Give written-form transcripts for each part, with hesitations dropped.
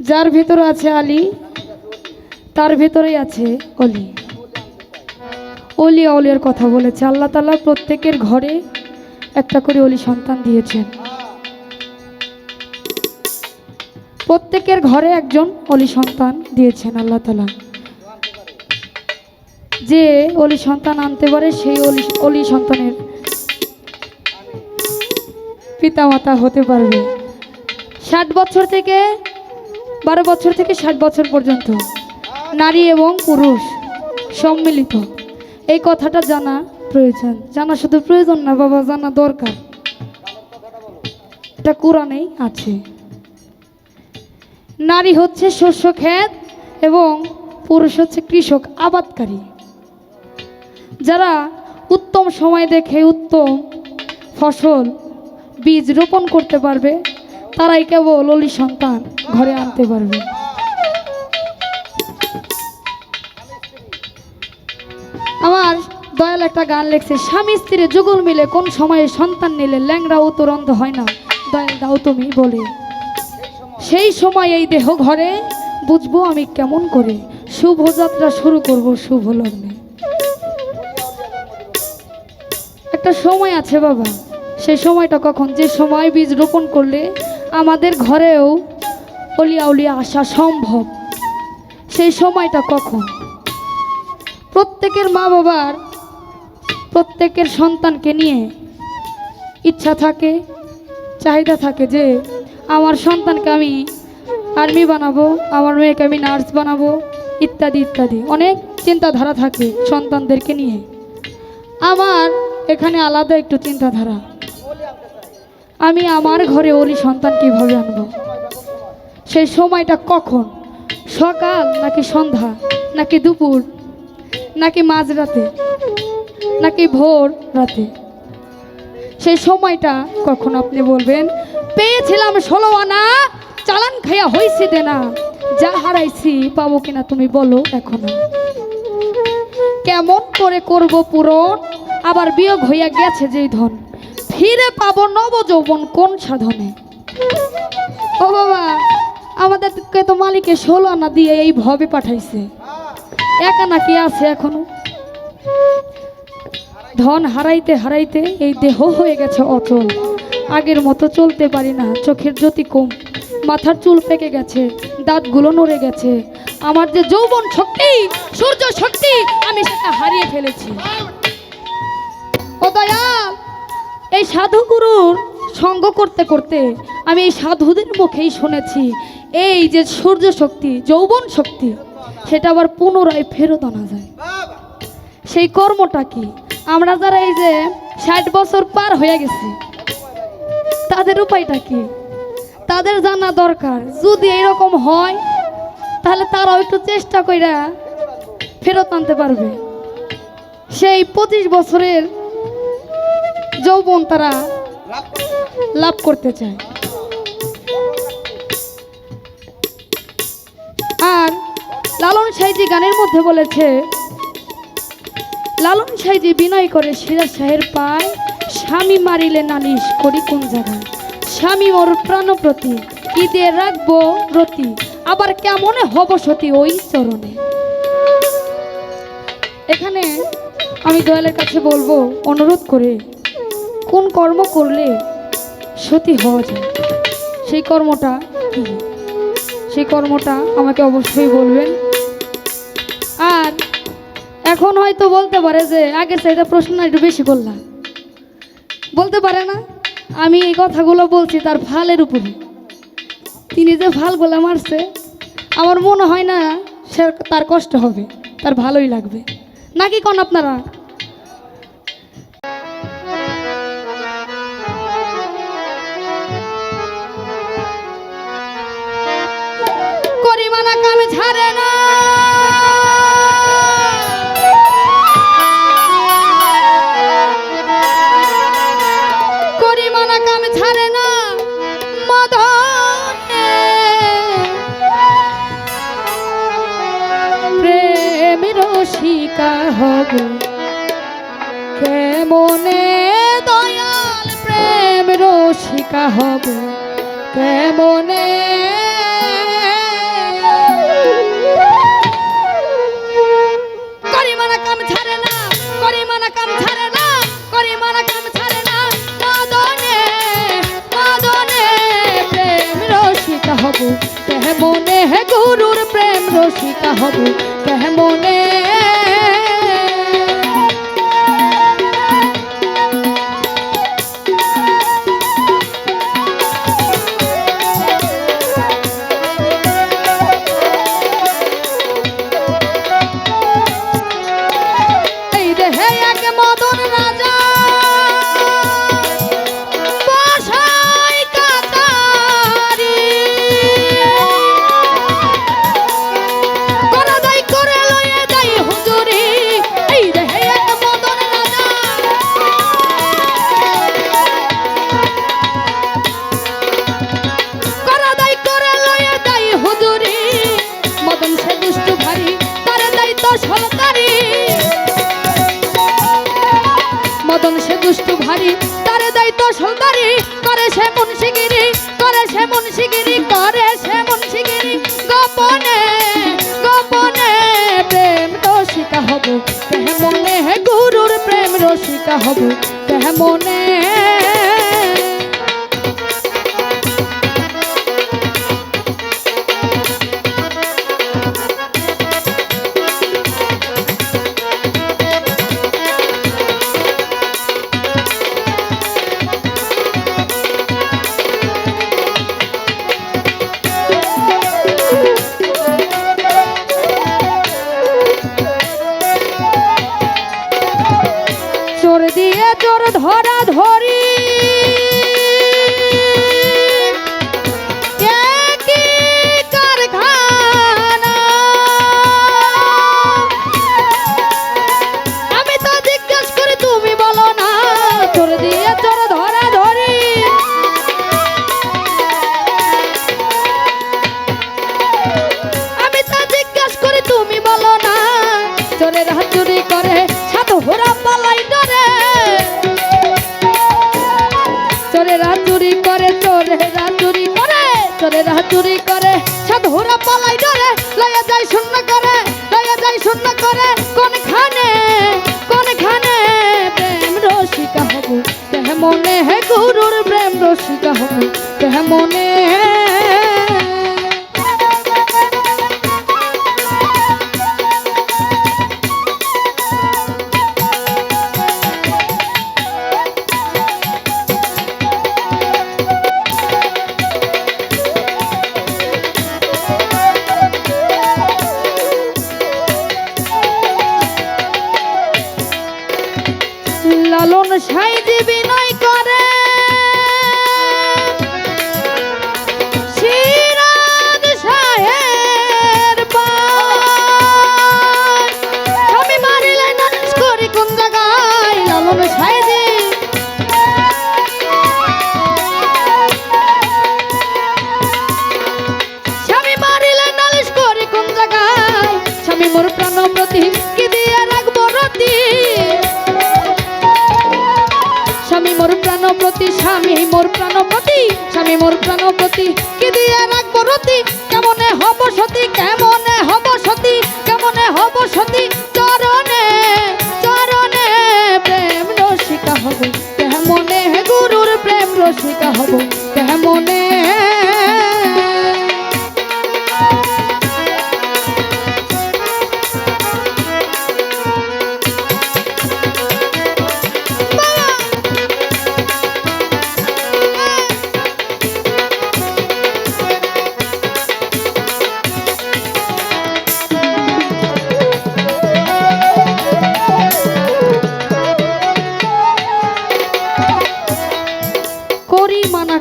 যার ভিতরে আছে আলী তার ভিতরেই আছে অলি। অলি আউলিয়ার কথা বলেছে। আল্লাহ তাআলা প্রত্যেকের ঘরে একটা করে অলি সন্তান দিয়েছেন। প্রত্যেকের ঘরে একজন অলি সন্তান দিয়েছেন আল্লাহ তাআলা। যে অলি সন্তান আনতে পারে সেই অলি সন্তানের পিতামাতা হতে পারবে। 60 বছর থেকে 12 বছর থেকে 60 বছর পর্যন্ত নারী এবং পুরুষ সম্মিলিত, এই কথাটা জানা প্রয়োজন। জানা শুধু প্রয়োজন না বাবা, জানা দরকার। এটা কোরআনেই আছে। নারী হচ্ছে শস্য ক্ষেত এবং পুরুষ হচ্ছে কৃষক, আবাদকারী। যারা উত্তম সময় দেখে উত্তম ফসল বীজ রোপণ করতে পারবে তারাই কেবল অলি সন্তান ঘরে আনতে পারবে। আমার দয়াল একটা গান লেখছে, স্বামী স্ত্রী যুগল মিলে কোন সময়ে সন্তান নিলে ল্যাংড়া ও তোর অন্ধ হয় না, দয়াল দাও তুমি বলে। সেই সময় এই দেহ ঘরে বুঝবো আমি কেমন করে, শুভ যাত্রা শুরু করব শুভ লগ্নে। একটা সময় আছে বাবা, সেই সময়টা কখন? যে সময় বীজ রোপণ করলে আমাদের ঘরেও অলিয়া উলিয়া আসা সম্ভব। সেই সময়টা কখন? প্রত্যেকের মা বাবার প্রত্যেকের সন্তানকে নিয়ে ইচ্ছা থাকে, চাহিদা থাকে যে আমার সন্তানকে আমি আর্মি বানাবো, আমার মেয়েকে আমি নার্স বানাবো, ইত্যাদি ইত্যাদি অনেক চিন্তাধারা থাকে সন্তানদেরকে নিয়ে। আমার এখানে আলাদা একটু চিন্তাধারা। আমি আমার ঘরে অলি সন্তান কিভাবে আনবো? সেই সময়টা কখন? সকাল নাকি সন্ধ্যা নাকি দুপুর নাকি মাঝরাতে নাকি ভোর রাতে? সেই সময়টা কখন আপনি বলবেন? পেয়েছিলাম 16 আনা, চালান খাইয়া হইছি দেনা, যা হারাইছি পাবো কিনা তুমি বলো এখনো। কেমন করে করব পূরণ, আবার বিয়োগ হইয়া গেছে যেই ধন, ফিরে পাবো নব যৌবন কোন সাধনে? ও বাবা, আমাদেরকে তো মালিকে 16 আনা দিয়ে এই ভবে পাঠাইছে, 1 আনা কি আছে এখনো? ধন হারাইতে হারাইতে এই দেহ হয়ে গেছে অচল, আগের মতো চলতে পারি না, চোখের জ্যোতি কম, মাথার চুল পেকে গেছে, দাঁতগুলো নড়ে গেছে, আমার যে যৌবন শক্তি, সূর্য শক্তি, আমি সেটা হারিয়ে ফেলেছি। ও দয়াল, এই সাধুগুরুর সঙ্গ করতে করতে আমি এই সাধুদের মুখেই শুনেছি এই যে সূর্য শক্তি, যৌবন শক্তি, সেটা আবার পুনরায় ফেরত আনা যায়। সেই কর্মটা কি? আমরা যারা এই যে 60 বছর পার হয়ে গেছি তাদের উপায়টা কি? তাদের জানা দরকার। যদি এরকম হয় তাহলে তারাও একটু চেষ্টা কইরা ফেরত আনতে পারবে। সেই 25 বছরের যৌবন তারা লাভ করতে চায়। আর লালন সাইজি গানের মধ্যে বলেছে, লালন সাইজি বিনয় করে সিরাজ শাহের পায়, স্বামী মারিলে নালিশ করি কোন জায়গায়, স্বামী ওর প্রাণপ্রতি কি দিয়ে রাখবো রতি, আবার কেমনে হব সতী ওই চরণে। এখানে আমি দয়ালের কাছে বলবো, অনুরোধ করে, কোন কর্ম করলে সতী হওয়া যায়, সেই কর্মটা কি? সেই কর্মটা আমাকে অবশ্যই বলবেন। আর এখন হয়তো বলতে পারে যে আগের চাইতে প্রশ্ন একটু বেশি করলাম, বলতে পারে না? আমি এই কথাগুলো বলছি তার ফালের উপরে। তিনি যে ফালগুলো মারছে আমার মনে হয় না সে তার কষ্ট হবে, তার ভালোই লাগবে, নাকি কোন আপনারা? করিমানা কাম ছাড়ে না, করিমানা কাম ছাড়ে না, মদনে প্রেম রসিকা হব কেমনে, দয়াল প্রেম রসিকা হব কেমনে, রসিকা হব কেমনে, হে গুরুর প্রেম রসিকা হব কেমনে। এই দেহে এক মদন রাজা মদন সে দুষ্টু ভারী তারে দায়িত্ব সলদারি করে সে মুন্সিগিরি করে সে মুন্সিগিরি করে সে মুন্সিগিরি গোপনে গোপনে প্রেম রসিকা হব কেমনে, হে গুরুর প্রেম রসিকা হব কেমনে। চোর দিয়ে চোর ধরা ধরি কারখানা, আমি তো জিজ্ঞেস করি তুমি বলো না। চোর দিয়ে চোর ধরা ধরি আমি তো জিজ্ঞেস করি তুমি বলো না। চোরের হাত চুরি করে সাধু হোরা পালাই ডরে, চোরেরা চুরি করে চোরেরা চুরি করে চোরেরা চুরি করে সাধুরা পালাই ডরে। লয়া যায় শূন্য করে লয়া যায় শূন্য করে কোনখানে কোনখানে প্রেম রসিকা হব কেমনে, হে গুরুর প্রেম রসিকা হব কেমনে। লালন সাইদি বিনয় করে সিরাজ শাহের আমি মারিলে নাচ করি কোন জায়গায়। লালন সাইদি স্বামী মারিলে নালিশ করি কোন জায়গায়। স্বামী মোর প্রাণ প্রতি কি দিয়ে রাখবো রতি, স্বামী মোর প্রাণ প্রতি স্বামী মোর প্রাণ প্রতি স্বামী মোর প্রাণ প্রতি কি দিয়ে রাখবো রতি। কেমনে হব সতী কেমনে হব সতী কেমনে হব সতী চরণে চরণে প্রেম রসিকা হব কেমনে, হে গুরুর প্রেম রসিকা হব কেমনে।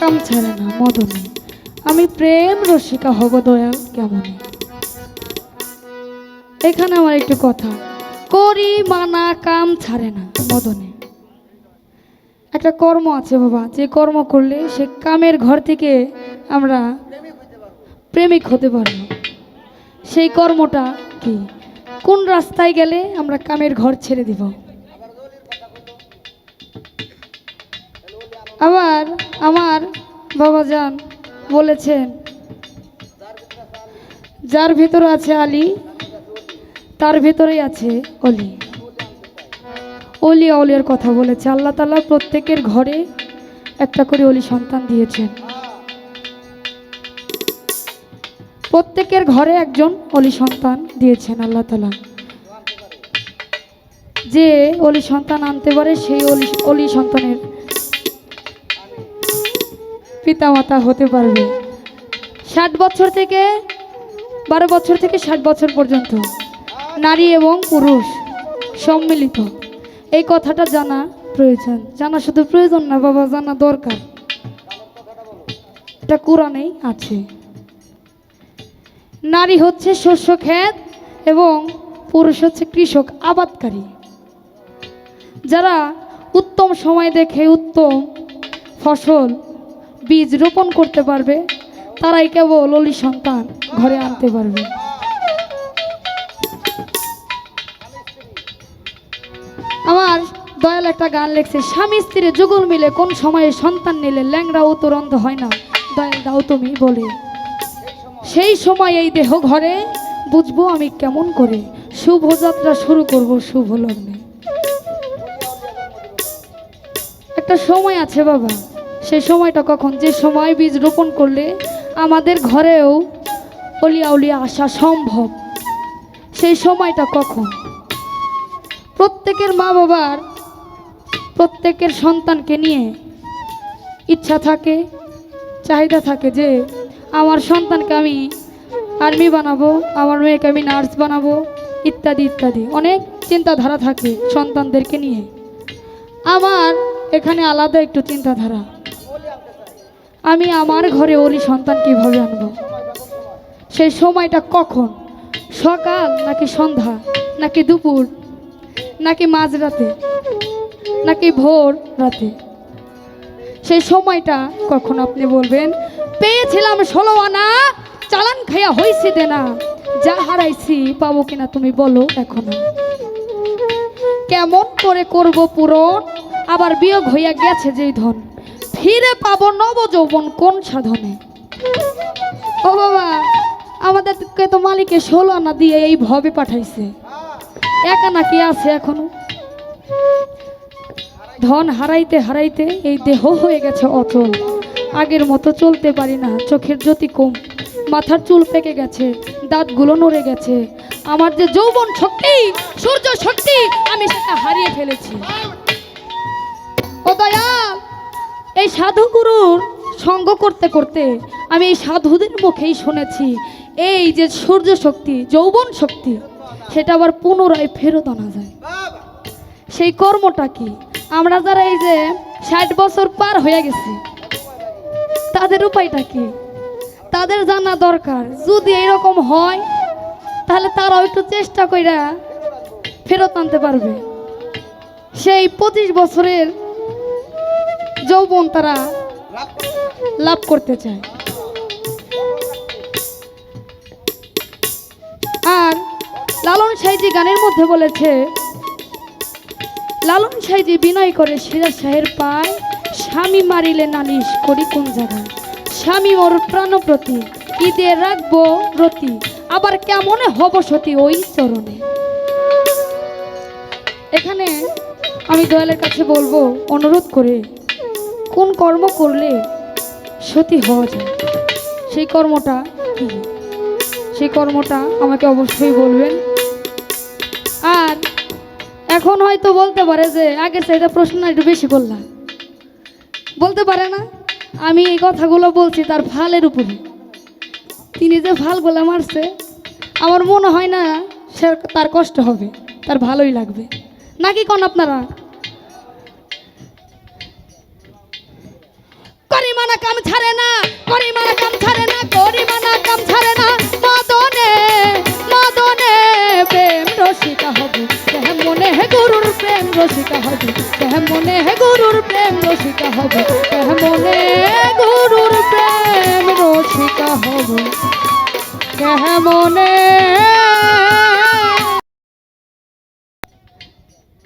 কাম ছাড়ে না মদনে, আমি প্রেম রসিকা হব দয়াল কেমনে। এখানে আমার একটু কথা, করি মানা কাম ছাড়ে না মদনে। একটা কর্ম আছে বাবা, যে কর্ম করলে সে কামের ঘর থেকে আমরা প্রেমিক হতে পারবো। সেই কর্মটা কি, কোন রাস্তায় গেলে আমরা কামের ঘর ছেড়ে দিব। আবার আমার বাবাজান বলেছেন, যার ভিতরে আছে আলী তার ভিতরেই আছে অলি। অলি আউলিয়ার কথা বলেছে। আল্লাহ তাআলা প্রত্যেকের ঘরে একটা করে অলি সন্তান দিয়েছেন। প্রত্যেকের ঘরে একজন অলি সন্তান দিয়েছেন আল্লাহ তাআলা। যে অলি সন্তান আনতে পারে সেই অলি সন্তানের পিতামাতা হতে পারবে। 60 বছর থেকে 12 বছর থেকে 60 বছর পর্যন্ত নারী এবং পুরুষ সম্মিলিত, এই কথাটা জানা প্রয়োজন। জানা শুধু প্রয়োজন না বাবা, জানা দরকার। এটা কোরআনেই আছে। নারী হচ্ছে শস্য ক্ষেত এবং পুরুষ হচ্ছে কৃষক, আবাদকারী। যারা উত্তম সময় দেখে উত্তম ফসল বীজ রোপণ করতে পারবে তারাই কেবল অলি সন্তান ঘরে আনতে পারবে। আমার দয়াল একটা গান লেখছে, স্বামী স্ত্রী যুগল মিলে কোন সময়ে সন্তান নিলে ল্যাংড়া ও তোরন্ধ হয় না, দয়াল দাও তুমি বলে। সেই সময় এই দেহ ঘরে বুঝবো আমি কেমন করে, শুভযাত্রা শুরু করব শুভ লগ্নে। একটা সময় আছে বাবা, সেই সময়টা কখন? যে সময় বীজ রোপণ করলে আমাদের ঘরেও অলিয়া উলিয়া আসা সম্ভব। সেই সময়টা কখন? প্রত্যেকের মা বাবার প্রত্যেকের সন্তানকে নিয়ে ইচ্ছা থাকে, চাহিদা থাকে যে আমার সন্তানকে আমি আর্মি বানাবো, আমার মেয়েকে আমি নার্স বানাবো, ইত্যাদি ইত্যাদি অনেক চিন্তাধারা থাকে সন্তানদেরকে নিয়ে। আমার এখানে আলাদা একটু চিন্তাধারা। আমি আমার ঘরে অলি সন্তান কীভাবে আনব? সেই সময়টা কখন? সকাল নাকি সন্ধ্যা নাকি দুপুর নাকি মাঝরাতে নাকি ভোর রাতে? সেই সময়টা কখন আপনি বলবেন? পেয়েছিলাম 16 আনা, চালান খাইয়া হইছি দেনা, যা হারাইছি পাবো কিনা তুমি বলো এখনো। কেমন করে করব পূরণ, আবার বিয়োগ হইয়া গেছে যেই ধন, ফিরে পাবো নব যৌবন কোন সাধনে? ও বাবা, আমাদেরকে তো মালিকে 16 আনা দিয়ে এই ভবে পাঠাইছে, এক আনা কি আছে এখনো? ধন হারাইতে হারাইতে এই দেহ হয়ে গেছে অচল, আগের মতো চলতে পারি না, চোখের জ্যোতি কম, মাথার চুল পেকে গেছে, দাঁতগুলো নড়ে গেছে, আমার যে যৌবন শক্তি, সূর্য শক্তি, আমি সেটা হারিয়ে ফেলেছি। ও দয়াল, এই সাধুগুরুর সঙ্গ করতে করতে আমি এই সাধুদের মুখেই শুনেছি এই যে সূর্য শক্তি, যৌবন শক্তি, সেটা আবার পুনরায় ফেরত আনা যায়। সেই কর্মটা কি? আমরা যারা এই যে 60 বছর পার হয়ে গেছি তাদের উপায়টা কি? তাদের জানা দরকার। যদি এরকম হয় তাহলে তারাও একটু চেষ্টা কইরা ফেরত আনতে পারবে। সেই 25 বছরের যৌবন তারা লাভ করতে চায়। আর লালন সাইজি গানের মধ্যে বলেছে, লালন সাইজি বিনয় করে সিরাজ শাহের পায়, স্বামী মারিলে নালিশ করি কোন জায়গায়, স্বামী ওর প্রাণপ্রতি কি দিয়ে রাখবো রতি, আবার কেমনে হব সতী ওই চরণে। এখানে আমি দয়ালের কাছে বলবো, অনুরোধ করে, কোন কর্ম করলে সতী হওয়া যায়, সেই কর্মটা কি? সেই কর্মটা আমাকে অবশ্যই বলবেন। আর এখন হয়তো বলতে পারে যে আগের চাইতে প্রশ্ন একটু বেশি করলাম, বলতে পারে না? আমি এই কথাগুলো বলছি তার ফালের উপরে। তিনি যে ফালগুলো মারছে আমার মনে হয় না সে তার কষ্ট হবে, তার ভালোই লাগবে, নাকি কোন আপনারা? করিমানা কাম ছাড়ে না, করিমানা কাম ছাড়ে না, করিমানা কাম ছাড়ে না, মদনে মদনে প্রেম রসিকা হবে, কেহ মনে হে গুরুর প্রেম রসিকা হবে, কেহ মনে হে গুরুর প্রেম রসিকা হবে, কেহ মনে গুরুর প্রেম রসিকা হবে, কেহ মনে